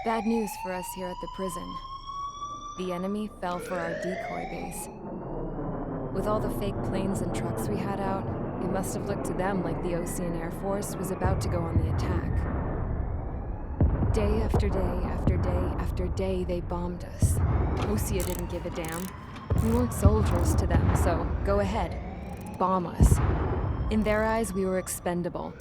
Bad news for us here at the prison. The enemy fell for our decoy base. With all the fake planes and trucks we had out, it must have looked to them like the Osean Air Force was about to go on the attack. Day after day after day after day, they bombed us. Osea didn't give a damn. We weren't soldiers to them, so go ahead. Bomb us. In their eyes, we were expendable.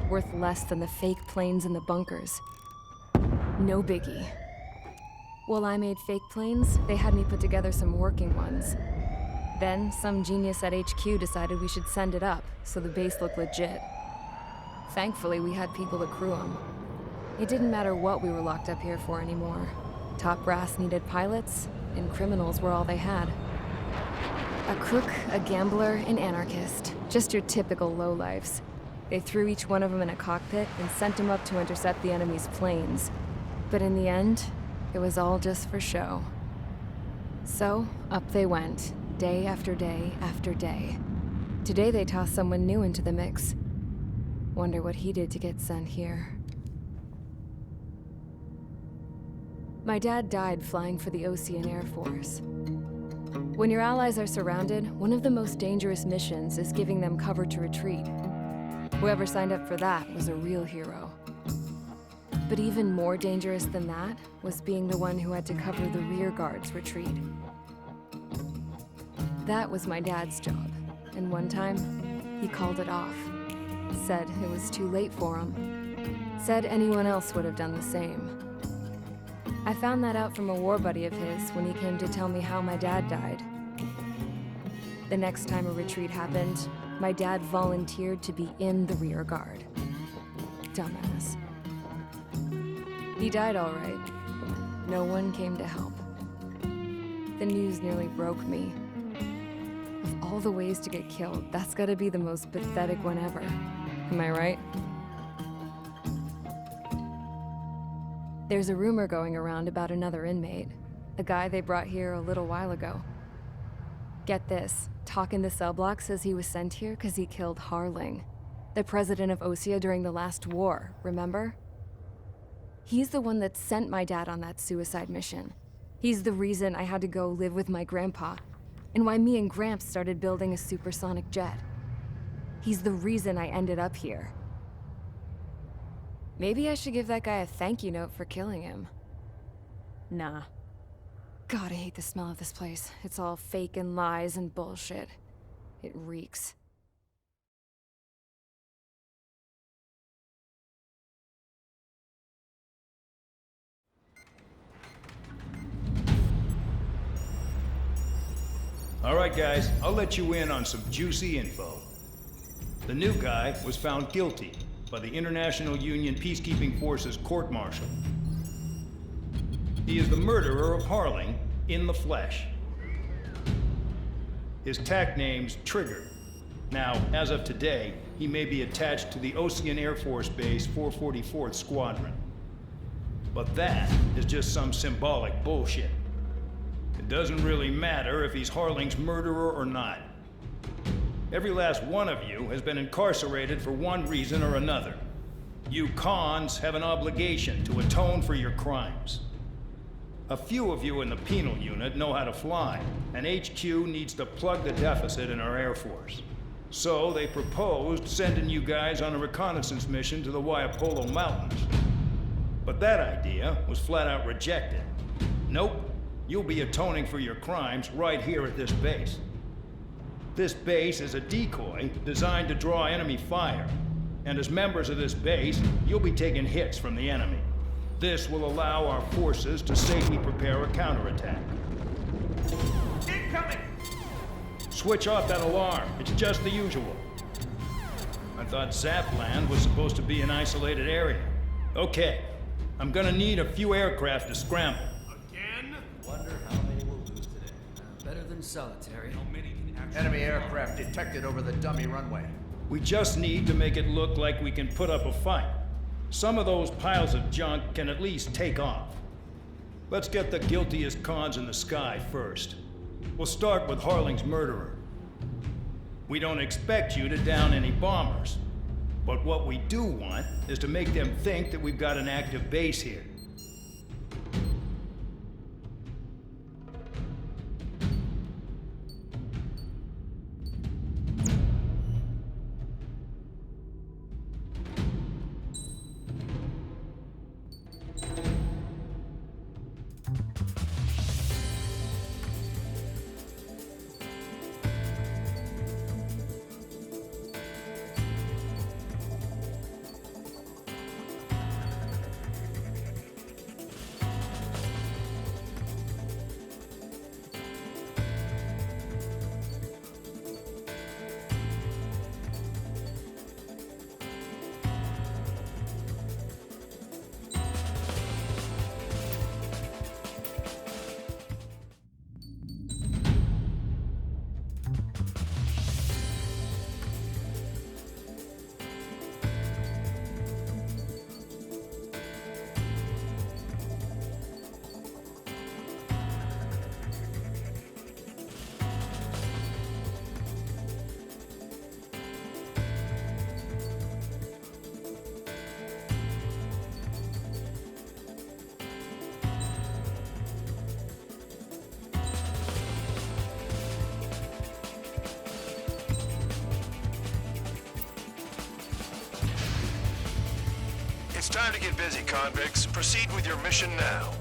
Worth less than the fake planes in the bunkers. No biggie. While I made fake planes, they had me put together some working ones. Then, some genius at HQ decided we should send it up, so the base looked legit. Thankfully, we had people to crew them. It didn't matter what we were locked up here for anymore. Top brass needed pilots, and criminals were all they had. A crook, a gambler, an anarchist. Just your typical lowlifes. They threw each one of them in a cockpit and sent them up to intercept the enemy's planes. But in the end, it was all just for show. So, up they went. Day after day after day. Today they tossed someone new into the mix. Wonder what he did to get sent here. My dad died flying for the Osean Air Force. When your allies are surrounded, one of the most dangerous missions is giving them cover to retreat. Whoever signed up for that was a real hero. But even more dangerous than that was being the one who had to cover the rear guard's retreat. That was my dad's job, and one time, he called it off. Said it was too late for him. Said anyone else would have done the same. I found that out from a war buddy of his when he came to tell me how my dad died. The next time a retreat happened, my dad volunteered to be in the rear guard. Dumbass. He died all right. No one came to help. The news nearly broke me. Of all the ways to get killed, that's gotta be the most pathetic one ever. Am I right? There's a rumor going around about another inmate. A guy they brought here a little while ago. Get this, Talk in the cell block says he was sent here because he killed Harling, the president of Osea during the last war, remember? He's the one that sent my dad on that suicide mission. He's the reason I had to go live with my grandpa, and why me and Gramps started building a supersonic jet. He's the reason I ended up here. Maybe I should give that guy a thank you note for killing him. Nah. God, I hate the smell of this place. It's all fake and lies and bullshit. It reeks. All right, guys, I'll let you in on some juicy info. The new guy was found guilty by the International Union Peacekeeping Forces court-martial. He is the murderer of Harling in the flesh. His TAC name's Trigger. Now, as of today, he may be attached to the Osean Air Force Base 444th Squadron. But that is just some symbolic bullshit. It doesn't really matter if he's Harling's murderer or not. Every last one of you has been incarcerated for one reason or another. You cons have an obligation to atone for your crimes. A few of you in the penal unit know how to fly, and HQ needs to plug the deficit in our Air Force. So they proposed sending you guys on a reconnaissance mission to the Waiapolo Mountains. But that idea was flat out rejected. Nope, you'll be atoning for your crimes right here at this base. This base is a decoy designed to draw enemy fire, and as members of this base, you'll be taking hits from the enemy. This will allow our forces to safely prepare a counterattack. Incoming! Switch off that alarm. It's just the usual. I thought Zapland was supposed to be an isolated area. Okay, I'm gonna need a few aircraft to scramble. Again? Wonder how many we'll lose today. Better than solitary. How many can actually... Enemy aircraft detected over the dummy runway. We just need to make it look like we can put up a fight. Some of those piles of junk can at least take off. Let's get the guiltiest cons in the sky first. We'll start with Harling's murderer. We don't expect you to down any bombers. But what we do want is to make them think that we've got an active base here. It's time to get busy, convicts. Proceed with your mission now.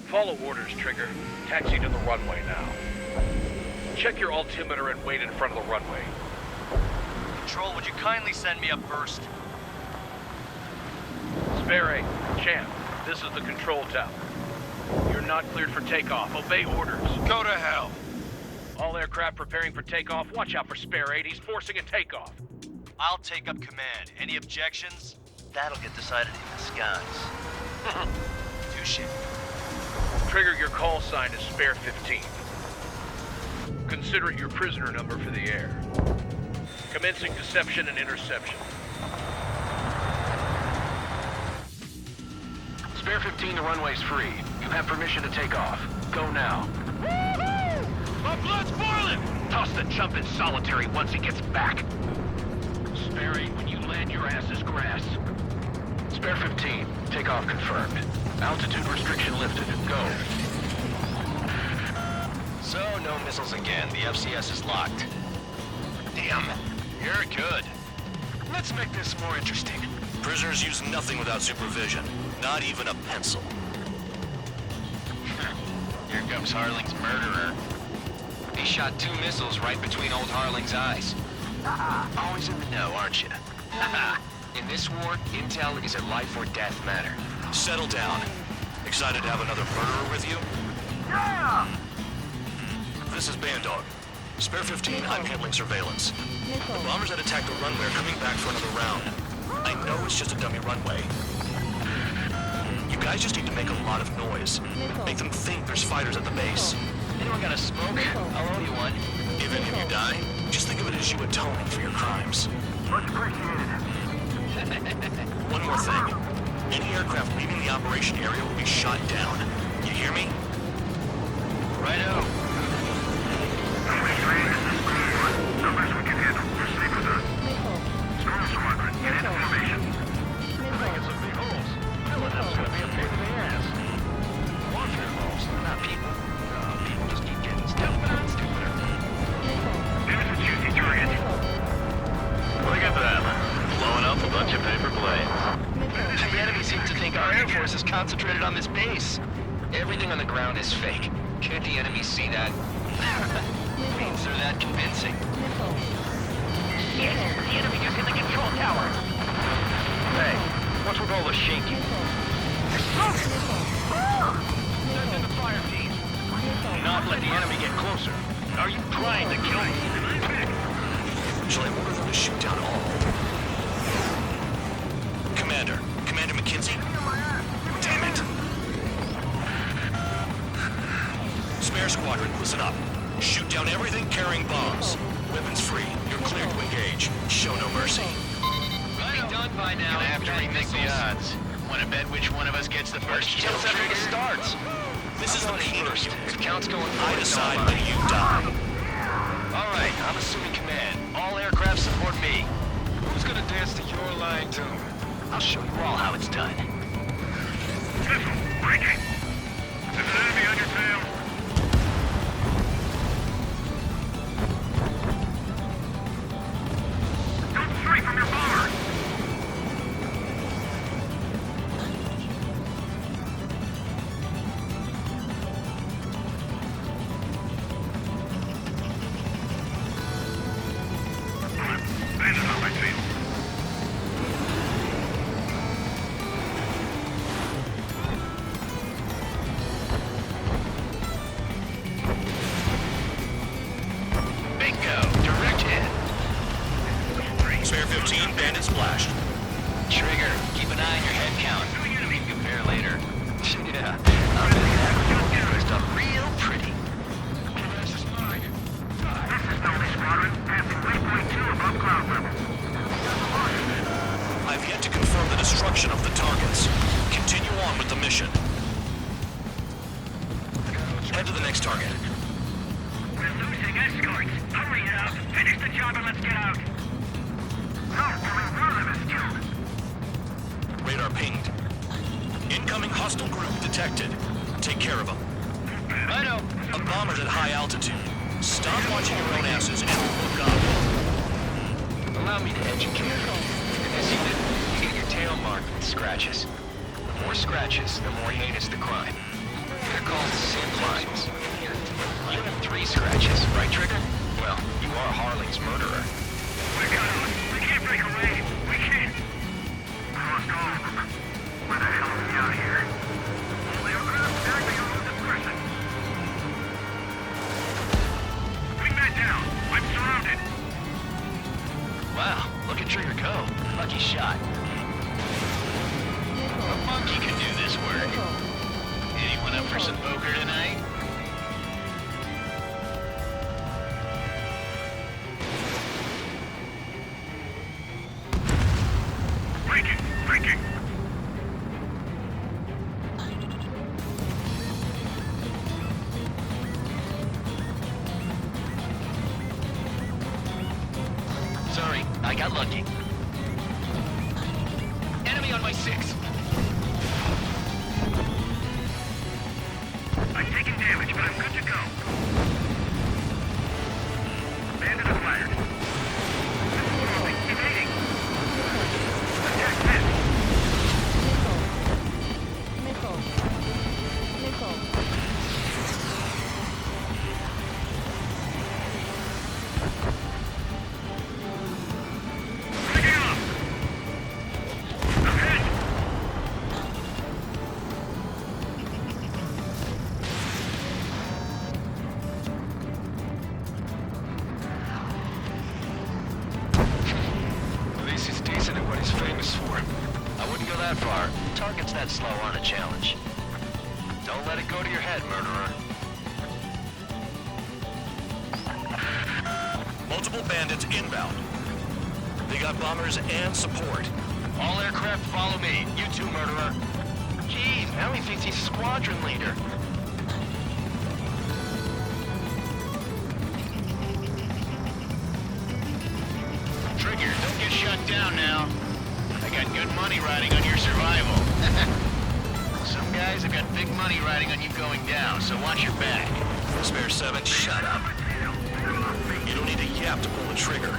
Follow orders, Trigger. Taxi to the runway now. Check your altimeter and wait in front of the runway. Control, would you kindly send me up first? Spare 8, Champ, this is the control tower. You're not cleared for takeoff. Obey orders. Go to hell. All aircraft preparing for takeoff. Watch out for Spare 8. He's forcing a takeoff. I'll take up command. Any objections? That'll get decided in the skies. Touche. Trigger, your call sign is Spare 15. Consider it your prisoner number for the air. Commencing deception and interception. Spare 15, the runway's free. You have permission to take off. Go now. Woohoo! My blood's boiling! Toss the chump in solitary once he gets back. Spare 8, when you land, your ass is grass. Spare 15, takeoff confirmed. Altitude restriction lifted. Go. So, no missiles again. The FCS is locked. Damn, you're good. Let's make this more interesting. Prisoners use nothing without supervision, not even a pencil. Here comes Harling's murderer. He shot 2 missiles right between old Harling's eyes. Always in the know, aren't you? In this war, intel is a life or death matter. Settle down. Excited to have another murderer with you? Yeah! This is Bandog. Spare 15, I'm handling surveillance. The bombers that attacked the runway are coming back for another round. I know it's just a dummy runway. You guys just need to make a lot of noise. Make them think there's fighters at the base. Anyone got a smoke? I'll owe you one. If any of you die, just think of it as you atoning for your crimes. Much appreciated. One more thing. Any aircraft leaving the operation area will be shot down. You hear me? Righto. Numbers we can handle. Proceed with us. Storm Squadron, get into formation. Making some big holes. Filling them's gonna be a pain in the ass. Warfare holes, not people. People just keep getting stupider and stupider. There's a juicy target. Look at them. Blowing up a bunch of paper planes. The enemy seems to think our Air Force is concentrated on this base. Everything on the ground is fake. Can't the enemy see that? Means they're that convincing. Yes, the enemy is in the control tower. Hey, what's with all the shaking? Send in the fire team. Do not let the enemy get closer. Are you trying to kill me? Shall I order them to shoot down all? Commander McKenzie? Damn it! Spare Squadron, listen up. Shoot down everything carrying bombs. Weapons free. You're cleared to engage. Show no mercy. Be done by now. Gonna have to remake the odds. Wanna bet which one of us gets the first kill Till trigger? starts. This is the Peter First, unit. count's going I forward. decide when you die. All right, I'm assuming command. All aircraft support me. Who's gonna dance to your line tune? I'll show you all how it's done. Missile, breaking. There's an enemy on your tail. Don't stray from your bomber. Bandit on my tail. Bingo, direct hit. Spare 15, bandit splashed. Trigger, keep an eye on your head count. We can compare later. Yeah, I'll bet that dressed up real pretty. This is Stoney Squadron, passing 3.2 above cloud level. I've yet to confirm the destruction of the targets. Continue on with the mission. Head to the next target. We're losing escorts. Hurry it up. Finish the job and let's get out. No, coming one of them is killed. Radar pinged. Incoming hostile group detected. Take care of them. Righto. A bomber's at high altitude. Stop watching your own asses and look up. Allow me to educate you. In this unit, you get your tail marked with scratches. The more scratches, the more heinous the crime. They're called sin lines. You have 3 scratches, right, Trigger? Well, you are Harling's murderer. We got us. We can't break away. We can't. Crossed all of them. Where the hell are we out here? We are acting our own discretion. Wingman down. I'm surrounded. Wow, look at Trigger go. Lucky shot. A monkey can do this work. Anyone up for some poker tonight? Breaking. Sorry, I got lucky. Enemy on my 6. I'm taking damage, but I'm good to go. Bandit acquired. Moving, evading. Attack this. Breaking up. Ahead. At least he's decent at what he's famous for. I wouldn't go that far. Targets that slow aren't a challenge. Don't let it go to your head, murderer. Multiple bandits inbound. They got bombers and support. All aircraft follow me. You too, murderer. Jeez, now he thinks he's squadron leader. Trigger, don't get shut down now. I got good money riding on your survival. Some guys have got big money riding on you going down, so watch your back. Spare 7, shut up. You don't need a yap to pull the trigger.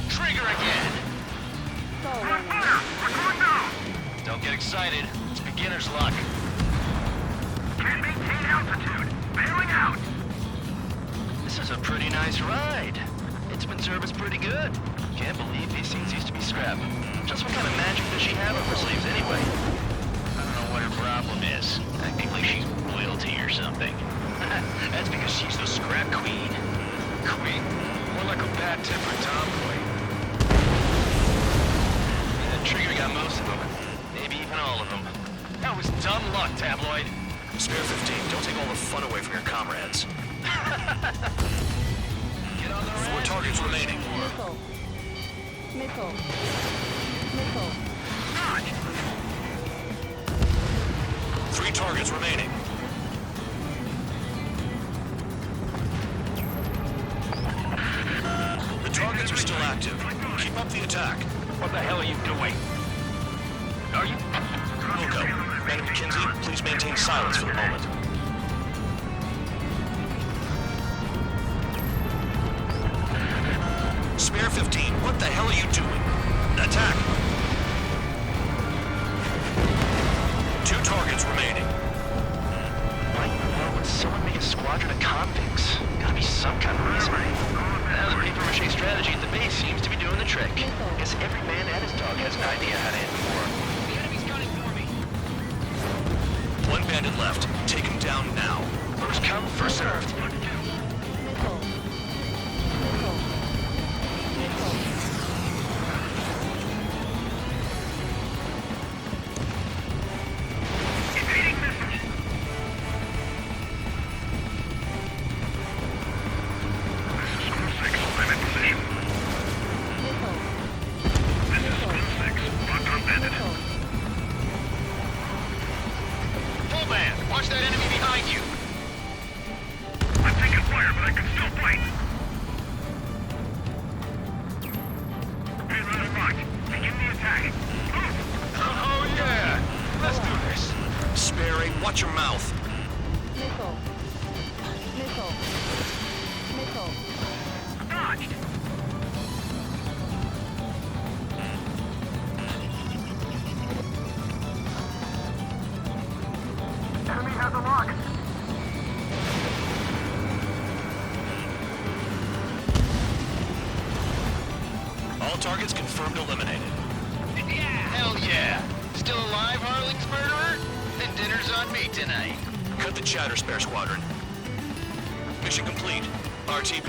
Trigger again! We're going down. Don't get excited. It's beginner's luck. Can't maintain altitude. Bailing out. This is a pretty nice ride. It's been serviced pretty good. Can't believe these things used to be scrap. Just what kind of magic does she have up her sleeves anyway? I don't know what her problem is. Acting like she's royalty or something. That's because she's the scrap queen. Queen? More like a bad-tempered tomboy. That Trigger got most of them. Maybe even all of them. That was dumb luck, Tabloid. Spare 15, don't take all the fun away from your comrades. Get on the 4 targets remaining. Nickel. 3 targets remaining. The targets are still active. Keep up the attack. What the hell are you doing? Are you... Wilco, Man McKenzie, please maintain silence for the moment. Spare 15, what the hell are you doing? Attack! 2 targets remaining. Why in the world would someone make a squadron of convicts? Gotta be some kind of reason. Now the paper-mache strategy at the base seems to be doing the trick. Guess every man and his dog has an idea how to end the war. The enemy's gunning for me. 1 bandit left. Take him down now. First come, first served. Evading missiles. This is School 6. I'm in position. This is School 6. Locked on bandit. Full band, watch that enemy behind you. All targets confirmed eliminated. Hell yeah! Still alive, Harling's murderer? Then dinner's on me tonight. Cut the chatter, Spare Squadron. Mission complete. RTB.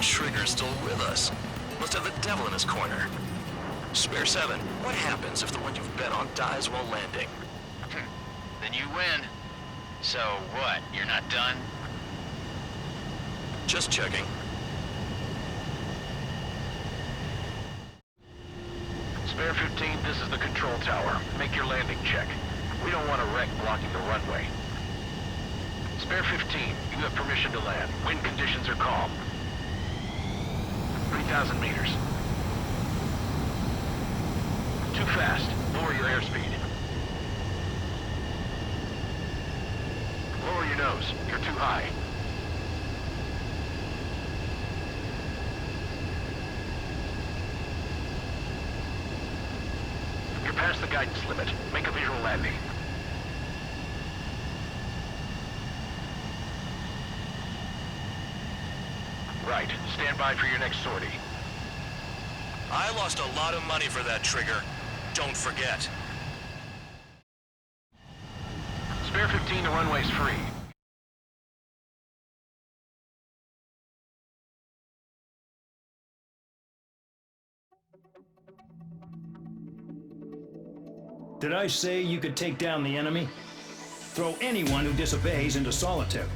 Trigger's still with us. Must have the devil in his corner. Spare 7, what happens if the one you've bet on dies while landing? Then you win. So what, you're not done? Just checking. Spare 15, this is the control tower. Make your landing check. We don't want a wreck blocking the runway. Spare 15, you have permission to land. Wind conditions are calm. 3,000 meters. Too fast. Lower your airspeed. Lower your nose. You're too high. You're past the guidance limit. Make a visual landing. Right. Stand by for your next sortie. I lost a lot of money for that trigger. Don't forget. Spare 15, the runway's free. Did I say you could take down the enemy? Throw anyone who disobeys into solitary.